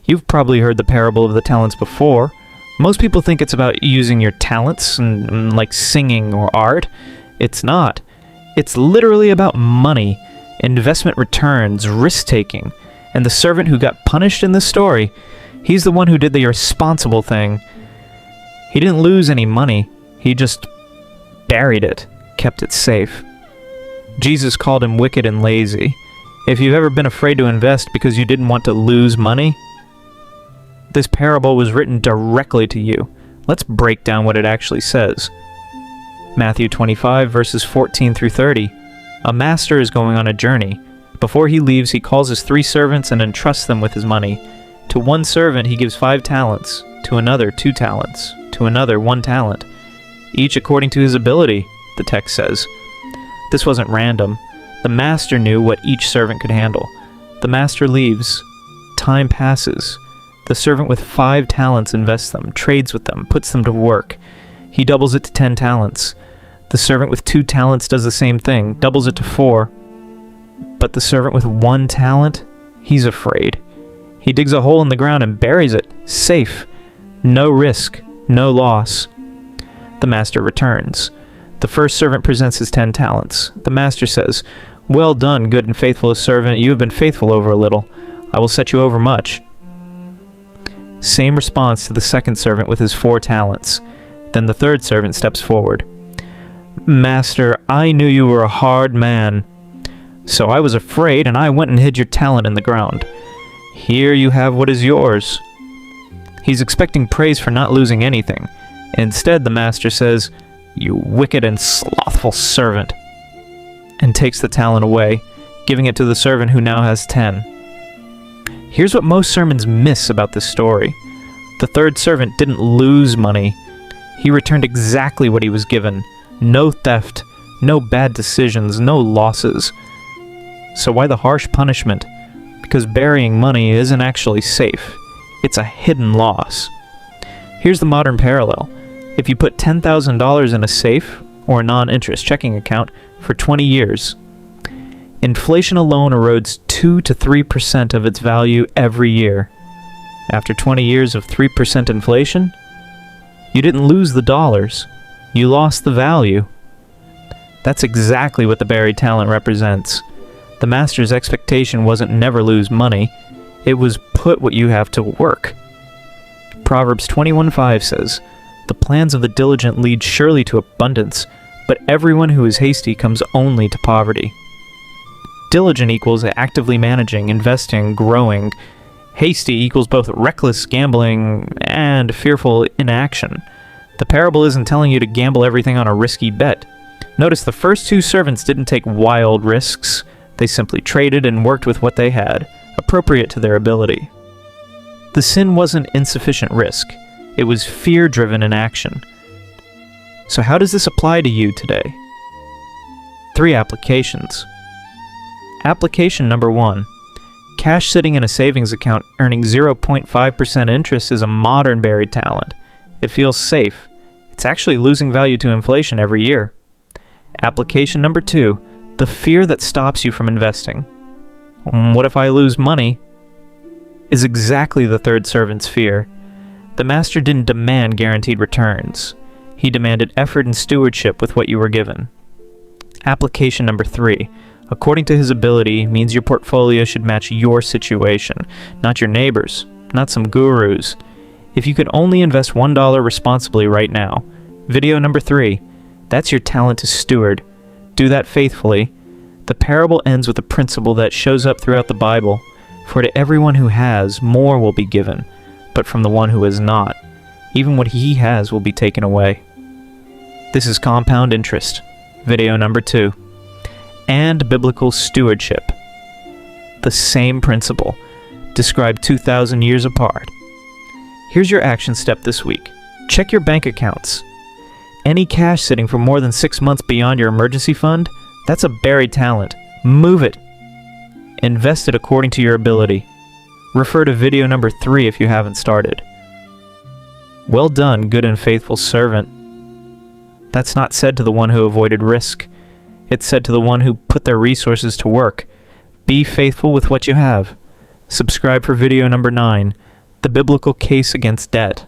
You've probably heard the parable of the talents before. Most people think it's about using your talents and like singing or art. It's not. It's literally about money, investment returns, risk-taking. And the servant who got punished in this story, he's the one who did the irresponsible thing. He didn't lose any money. He just buried it, kept it safe. Jesus called him wicked and lazy. If you've ever been afraid to invest because you didn't want to lose money, this parable was written directly to you. Let's break down what it actually says. Matthew 25, verses 14 through 30. A master is going on a journey. Before he leaves, he calls his 3 servants and entrusts them with his money. To one servant he gives 5 talents, to another 2 talents, to another 1 talent, each according to his ability, the text says. This wasn't random. The master knew what each servant could handle. The master leaves. Time passes. The servant with 5 talents invests them, trades with them, puts them to work. He doubles it to 10 talents. The servant with 2 talents does the same thing, doubles it to 4. But the servant with 1 talent, he's afraid. He digs a hole in the ground and buries it, safe. No risk, no loss. The master returns. The first servant presents his 10 talents. The master says, "Well done, good and faithful servant. You have been faithful over a little. I will set you over much." Same response to the second servant with his 4 talents. Then the third servant steps forward. "Master, I knew you were a hard man. So I was afraid, and I went and hid your talent in the ground. Here you have what is yours." He's expecting praise for not losing anything. Instead, the master says, "You wicked and slothful servant," and takes the talent away, giving it to the servant who now has 10. Here's what most sermons miss about this story. The third servant didn't lose money. He returned exactly what he was given. No theft, no bad decisions, no losses. So why the harsh punishment? Because burying money isn't actually safe. It's a hidden loss. Here's the modern parallel. If you put $10,000 in a safe or a non-interest checking account for 20 years, inflation alone erodes 2 to 3% of its value every year. After 20 years of 3% inflation, you didn't lose the dollars, you lost the value. That's exactly what the buried talent represents. The master's expectation wasn't never lose money, it was put what you have to work. Proverbs 21:5 says, "The plans of the diligent lead surely to abundance, but everyone who is hasty comes only to poverty." Diligent equals actively managing, investing, growing. Hasty equals both reckless gambling and fearful inaction. The parable isn't telling you to gamble everything on a risky bet. Notice the first 2 servants didn't take wild risks. They simply traded and worked with what they had, appropriate to their ability. The sin wasn't insufficient risk. It was fear-driven inaction. So how does this apply to you today? 3 applications. Application number 1. Cash sitting in a savings account earning 0.5% interest is a modern buried talent. It feels safe. It's actually losing value to inflation every year. Application number 2. The fear that stops you from investing. What if I lose money? Is exactly the third servant's fear. The master didn't demand guaranteed returns. He demanded effort and stewardship with what you were given. Application number 3. According to his ability means your portfolio should match your situation, not your neighbor's, not some guru's. If you could only invest $1 responsibly right now. Video number 3. That's your talent to steward. Do that faithfully. The parable ends with a principle that shows up throughout the Bible. For to everyone who has, more will be given, but from the one who has not, even what he has will be taken away. This is compound interest. Video number 2. And biblical stewardship. The same principle, described 2,000 years apart. Here's your action step this week. Check your bank accounts. Any cash sitting for more than 6 months beyond your emergency fund, that's a buried talent. Move it. Invest it according to your ability. Refer to video number 3 if you haven't started. Well done, good and faithful servant. That's not said to the one who avoided risk. It's said to the one who put their resources to work. Be faithful with what you have. Subscribe for video number 9. the biblical case against debt.